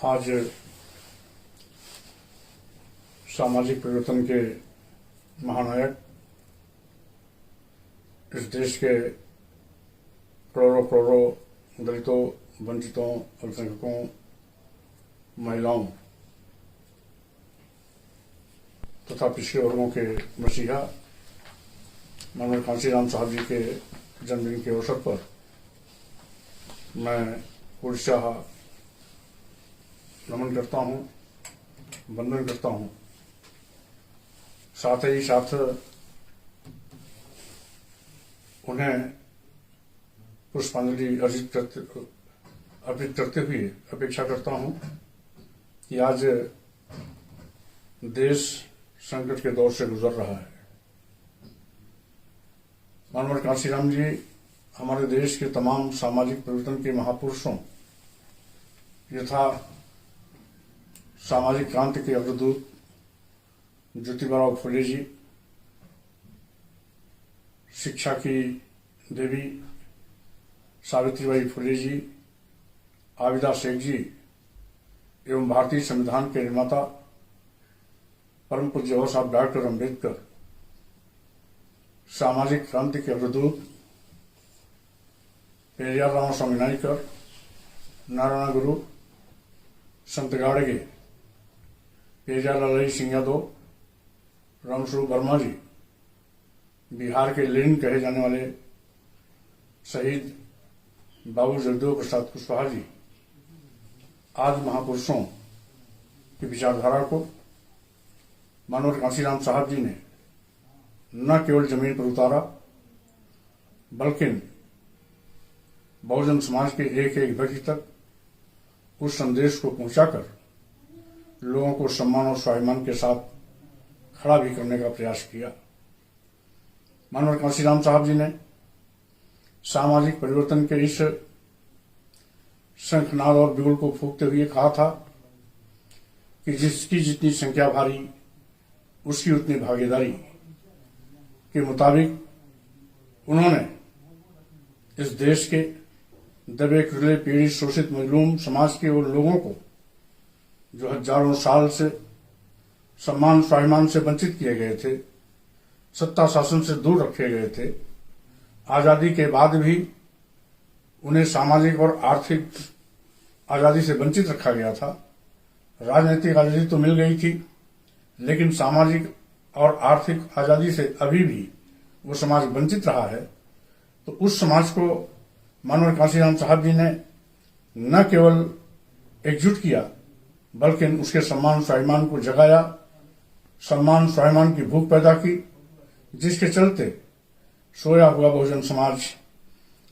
आज सामाजिक परिवर्तन के महानायक, इस देश के करोड़ों करोड़ों दलितों, वंचितों, अल्पसंख्यकों, महिलाओं तथा पिछड़े वर्गों के मसीहा मनोहर कांशीराम साहब जी के जन्मदिन के अवसर पर मैं पूर्णतः नमन करता हूं, वंदन करता हूं। साथ ही साथ उन्हें पुष्पांजलि अर्पित करते हुए अपेक्षा करता हूं कि आज देश संकट के दौर से गुजर रहा है। मनोहर कांशीराम जी हमारे देश के तमाम सामाजिक परिवर्तन के महापुरुषों यथा सामाजिक क्रांति के अग्रदूत ज्योतिबा फुले जी, शिक्षा की देवी सावित्रीबाई फुले जी, आबिदा शेख जी एवं भारतीय संविधान के निर्माता परम पूज्य बाबा साहब डॉक्टर अम्बेडकर, सामाजिक क्रांति के अग्रदूत पेरियार रामास्वामी नायकर, नारायण गुरु, संत गाड़गे, पेरियार लाल सिंह यादव, रामस्वरूप वर्मा जी, बिहार के लेनिन कहे जाने वाले शहीद बाबू जगदेव प्रसाद कुशवाहा जी, आज महापुरुषों की विचारधारा को मनोहर कांशीराम साहब जी ने न केवल जमीन पर उतारा बल्कि बहुजन समाज के एक एक व्यक्ति तक उस संदेश को पहुंचाकर लोगों को सम्मान और स्वाभिमान के साथ खड़ा भी करने का प्रयास किया। मनोहर कांशीराम साहब जी ने सामाजिक परिवर्तन के इस शंखनाद और बिगुल को फूंकते हुए कहा था कि जिसकी जितनी संख्या भारी उसकी उतनी भागीदारी के मुताबिक उन्होंने इस देश के दबे कुचले, पीड़ित, शोषित, मजलूम समाज के उन लोगों को जो हजारों साल से सम्मान स्वाभिमान से वंचित किए गए थे, सत्ता शासन से दूर रखे गए थे, आजादी के बाद भी उन्हें सामाजिक और आर्थिक आजादी से वंचित रखा गया था। राजनीतिक आजादी तो मिल गई थी, लेकिन सामाजिक और आर्थिक आजादी से अभी भी वो समाज वंचित रहा है। तो उस समाज को मनोहर कांशीराम साहब जी ने न केवल एकजुट किया बल्कि उसके सम्मान स्वाभिमान को जगाया, सम्मान स्वाभिमान की भूख पैदा की, जिसके चलते सोया हुआ बहुजन समाज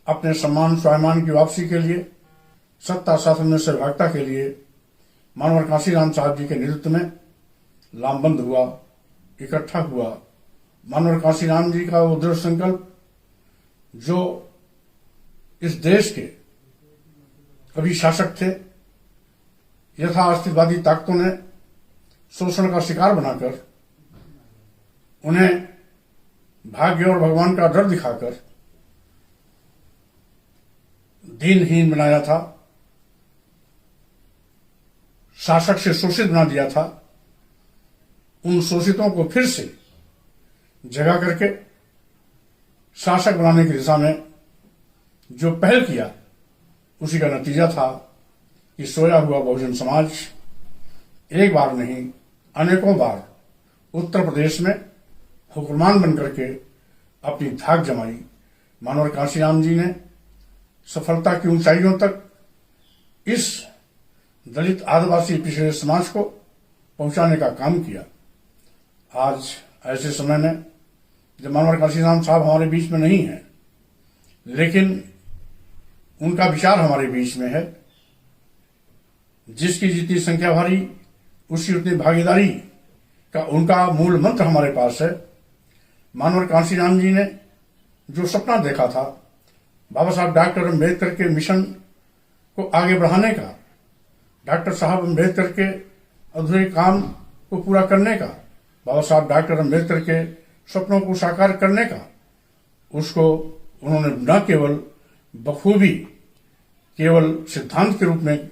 अपने सम्मान स्वाभिमान की वापसी के लिए, सत्ता शासन में सहभागिता के लिए मनोहर कांशीराम साहब जी के नेतृत्व में लामबंद हुआ, इकट्ठा हुआ। मनोहर कांशीराम जी का वो दृढ़ संकल्प जो इस देश के कभी शासक थे, यथा अस्तित्ववादी ताकतों ने शोषण का शिकार बनाकर उन्हें भाग्य और भगवान का डर दिखाकर दीनहीन बनाया था, शासक से शोषित बना दिया था। उन शोषितों को फिर से जगा करके शासक बनाने की दिशा में जो पहल किया, उसी का नतीजा था कि सोया हुआ बहुजन समाज एक बार नहीं अनेकों बार उत्तर प्रदेश में हुक्मरान बनकर के अपनी धाक जमाई। मनोहर कांशीराम जी ने सफलता की ऊंचाइयों तक इस दलित आदिवासी पिछड़े समाज को पहुंचाने का काम किया। आज ऐसे समय में जब मनोहर कांशीराम साहब हमारे बीच में नहीं है, लेकिन उनका विचार हमारे बीच में है, जिसकी जितनी संख्या भारी उसकी उतनी भागीदारी का उनका मूल मंत्र हमारे पास है। मनोहर कांशीराम जी ने जो सपना देखा था बाबा साहब डॉक्टर अम्बेडकर के मिशन को आगे बढ़ाने का, डॉक्टर साहब अम्बेडकर के अधूरे काम को पूरा करने का, बाबा साहब डॉक्टर अम्बेडकर के सपनों को साकार करने का, उसको उन्होंने न केवल बखूबी केवल सिद्धांत के रूप में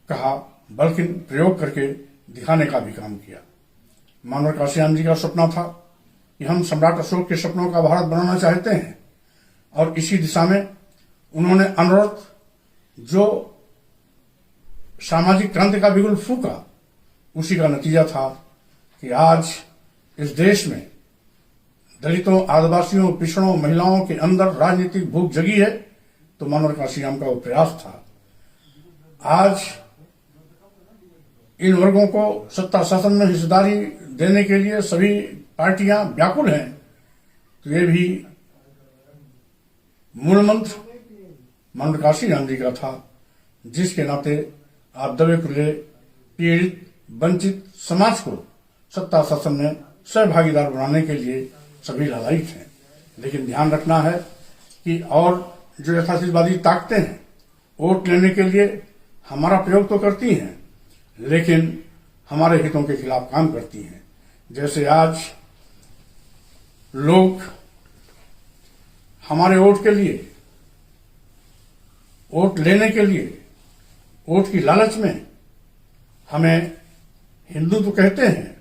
कहा बल्कि प्रयोग करके दिखाने का भी काम किया। मानव काशीराम जी का सपना था कि हम सम्राट अशोक के सपनों का भारत बनाना चाहते हैं, और इसी दिशा में उन्होंने अनवरत जो सामाजिक क्रांति का बिगुल फूका, उसी का नतीजा था कि आज इस देश में दलितों, आदिवासियों, पिछड़ों, महिलाओं के अंदर राजनीतिक भूख जगी है। तो मानव काशीराम का वो प्रयास था। आज इन वर्गों को सत्ता शासन में हिस्सेदारी देने के लिए सभी पार्टियां व्याकुल हैं। तो ये भी मूल मंत्र मानव काशीराम जी का था, जिसके नाते आप दबे कुचले, पीड़ित, वंचित समाज को सत्ता शासन में सहभागीदार बनाने के लिए सभी लालायित हैं। लेकिन ध्यान रखना है कि और जो यथार्थवादी ताकतें हैं, वोट लेने के लिए हमारा प्रयोग तो करती हैं, लेकिन हमारे हितों के खिलाफ काम करती हैं। जैसे आज लोग हमारे वोट के लिए, वोट लेने के लिए, वोट की लालच में हमें हिंदू तो कहते हैं,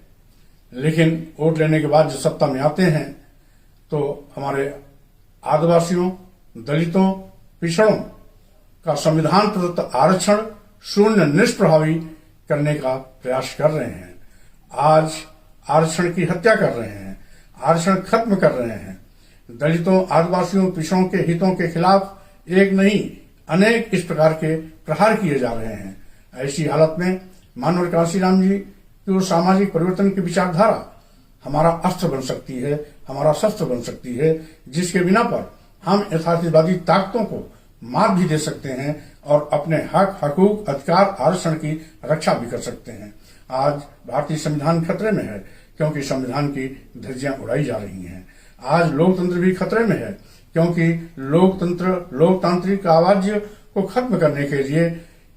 लेकिन वोट लेने के बाद जो सत्ता में आते हैं तो हमारे आदिवासियों, दलितों, पिछड़ों का संविधान प्रदत्त आरक्षण शून्य निष्प्रभावी करने का प्रयास कर रहे हैं। आज आरक्षण की हत्या कर रहे हैं, आरक्षण खत्म कर रहे हैं। दलितों, आदिवासियों, पिछड़ों के हितों के खिलाफ एक नहीं अनेक इस प्रकार के प्रहार किए जा रहे हैं। ऐसी हालत में मानव काशीराम जी की वो सामाजिक परिवर्तन की विचारधारा हमारा अस्त्र बन सकती है, हमारा शस्त्र बन सकती है, जिसके बिना पर हम यथार्थवादी ताकतों को मात भी दे सकते हैं और अपने हक, हकूक, अधिकार, आरक्षण की रक्षा भी कर सकते हैं। आज भारतीय संविधान खतरे में है, क्योंकि संविधान की धज्जियां उड़ाई जा रही हैं। आज लोकतंत्र भी खतरे में है, क्योंकि लोकतांत्रिक आवाज को खत्म करने के लिए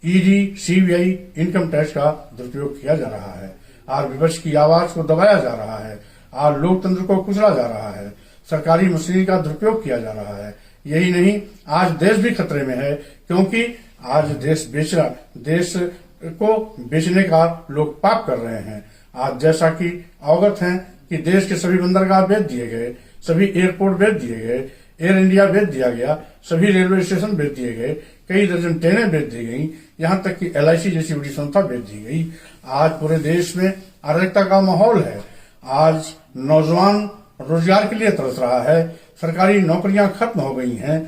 ईडी, सीबीआई, इनकम टैक्स का दुरुपयोग किया जा रहा है। आज विपक्ष की आवाज को दबाया जा रहा है, आज लोकतंत्र को कुचला जा रहा है, सरकारी मशीनरी का दुरुपयोग किया जा रहा है। यही नहीं, आज देश भी खतरे में है, क्योंकि आज देश को बेचने का लोग पाप कर रहे हैं। आज जैसा कि अवगत हैं कि देश के सभी बंदरगाह बेच दिए गए, सभी एयरपोर्ट बेच दिए गए, एयर इंडिया बेच दिया गया, सभी रेलवे स्टेशन बेच दिए गए, कई दर्जन ट्रेनें बेच दी गई, यहां तक कि LIC जैसी बड़ी संस्था बेच दी गई। आज पूरे देश में अराजकता का माहौल है। आज नौजवान रोजगार के लिए तरस रहा है, सरकारी नौकरियां खत्म हो गई हैं,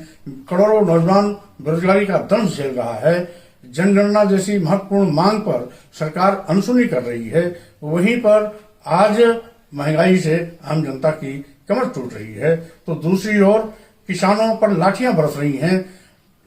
करोड़ों नौजवान बेरोजगारी का दंश झेल रहा है। जनगणना जैसी महत्वपूर्ण मांग पर सरकार अनसुनी कर रही है, वहीं पर आज महंगाई से आम जनता की कमर टूट रही है। तो दूसरी ओर किसानों पर लाठियां बरस रही हैं।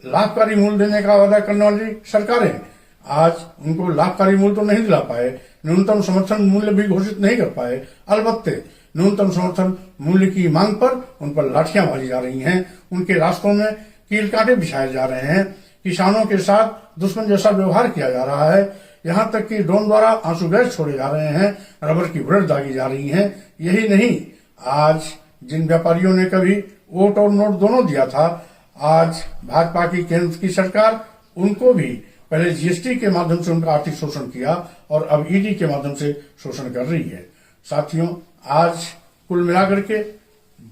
लाभकारी मूल्य देने का वादा करने वाली सरकारें आज उनको लाभकारी मूल्य तो नहीं दिला पाए, न्यूनतम समर्थन मूल्य भी घोषित नहीं कर पाए। अलबत्ते न्यूनतम समर्थन मूल्य की मांग पर उन पर लाठियां मारी जा रही हैं, उनके रास्तों में कील कांटे बिछाए जा रहे हैं, किसानों के साथ दुश्मन जैसा व्यवहार किया जा रहा है। यहां तक कि ड्रोन द्वारा आंसू गैस छोड़े जा रहे हैं, रबर की बुलेट दागी जा रही है। यही नहीं, आज जिन व्यापारियों ने कभी वोट और नोट दोनों दिया था, आज भाजपा की केंद्र की सरकार उनको भी पहले GST के माध्यम से उनका आर्थिक शोषण किया और अब ED के माध्यम से शोषण कर रही है। साथियों, आज कुल मिलाकर के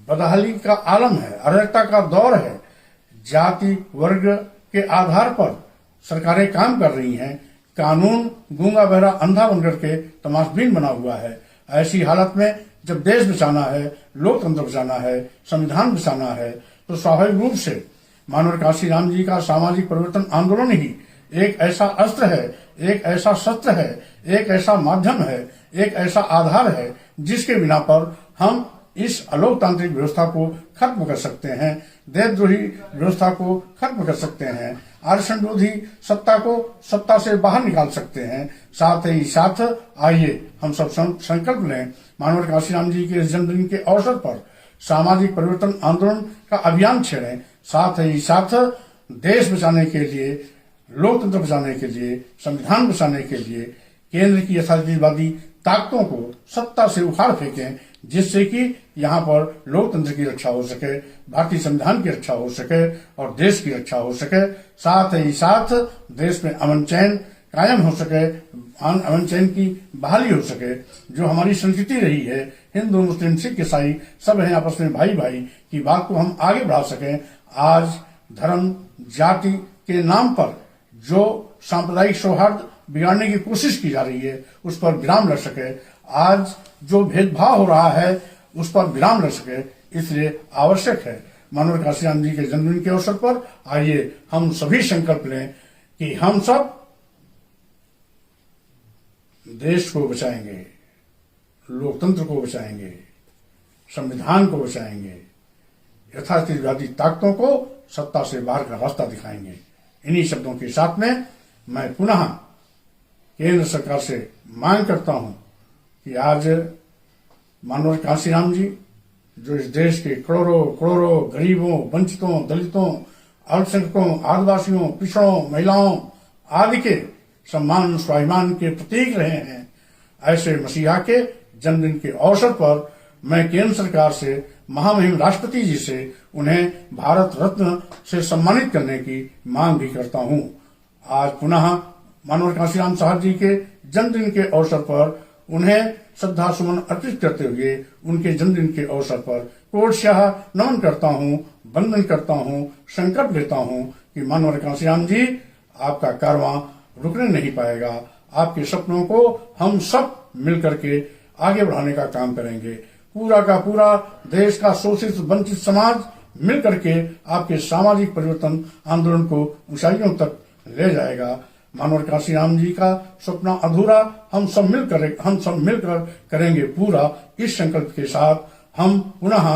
बदहाली का आलम है, अराजकता का दौर है। जाति वर्ग के आधार पर सरकारें काम कर रही हैं, कानून गूंगा बहरा अंधा बनकर के तमाशबीन बना हुआ है। ऐसी हालत में जब देश बचाना है, लोकतंत्र बचाना है, संविधान बचाना है, तो स्वाभाविक रूप से मानव काशीराम जी का सामाजिक परिवर्तन आंदोलन ही एक ऐसा अस्त्र है, एक ऐसा शस्त्र है, एक ऐसा माध्यम है, एक ऐसा आधार है, जिसके बिना पर हम इस अलोकतांत्रिक व्यवस्था को खत्म कर सकते हैं, देशद्रोही व्यवस्था को खत्म कर सकते हैं, आरक्षण विरोधी सत्ता को सत्ता से बाहर निकाल सकते हैं। साथ ही साथ आइए हम सब संकल्प लें, मानव काशीराम जी के जन्मदिन के अवसर पर सामाजिक परिवर्तन आंदोलन का अभियान छेड़ें। साथ ही साथ देश बचाने के लिए, लोकतंत्र बचाने के लिए, संविधान बचाने के लिए केंद्र की यथार्थवादी ताकतों को सत्ता से उखाड़ फेंकें, जिससे कि यहाँ पर लोकतंत्र की रक्षा हो सके, भारतीय संविधान की रक्षा हो सके और देश की रक्षा हो सके। साथ ही साथ देश में अमन चैन कायम हो सके, अमन चैन की बहाली हो सके। जो हमारी संस्कृति रही है, हिंदू मुस्लिम सिख ईसाई सब हैं आपस में भाई भाई की बात को हम आगे बढ़ा सकें। आज धर्म जाति के नाम पर जो सांप्रदायिक सौहार्द बिगाड़ने की कोशिश की जा रही है उस पर विराम लग सके। आज जो भेदभाव हो रहा है उस पर विराम लग सके, इसलिए आवश्यक है मानव काशीराम जी के जन्मदिन के अवसर पर आइए हम सभी संकल्प लें कि हम सब देश को बचाएंगे, लोकतंत्र को बचाएंगे, संविधान को बचाएंगे, यथार्थवादी ताकतों को सत्ता से बाहर का रास्ता दिखाएंगे। इन्हीं शब्दों के साथ में मैं पुनः केंद्र सरकार से मांग करता हूं कि आज मानव काशीराम जी जो इस देश के करोड़ों करोड़ों गरीबों, वंचितों, दलितों, अल्पसंख्यकों, आदिवासियों, पिछड़ों, महिलाओं आदि के सम्मान स्वाभिमान के प्रतीक रहे हैं, ऐसे मसीहा के जन्मदिन के अवसर पर मैं केंद्र सरकार से, महामहिम राष्ट्रपति जी से उन्हें भारत रत्न से सम्मानित करने की मांग भी करता हूं। आज पुनः मानव काशीराम साहब जी के जन्मदिन के अवसर पर उन्हें श्रद्धा सुमन अर्पित करते हुए उनके जन्मदिन के अवसर पर कोटशाह नमन करता हूं, वंदन करता हूं, संकल्प लेता हूं कि मानव काशीराम जी आपका कारवां रुकने नहीं पाएगा। आपके सपनों को हम सब मिलकर के आगे बढ़ाने का काम करेंगे। पूरा का पूरा देश का शोषित वंचित समाज मिलकर के आपके सामाजिक परिवर्तन आंदोलन को ऊंचाइयों तक ले जाएगा। मानव काशीराम जी का सपना अधूरा हम सब मिलकर करेंगे पूरा। इस संकल्प के साथ हम पुनः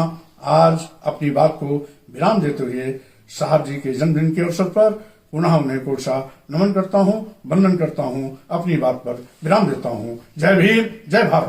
आज अपनी बात को विराम देते हुए साहब जी के जन्मदिन के अवसर पर पुनः उन्हें कोटशाह नमन करता हूं, वंदन करता हूं, अपनी बात पर विराम देता हूं। जय भीम, जय भारत।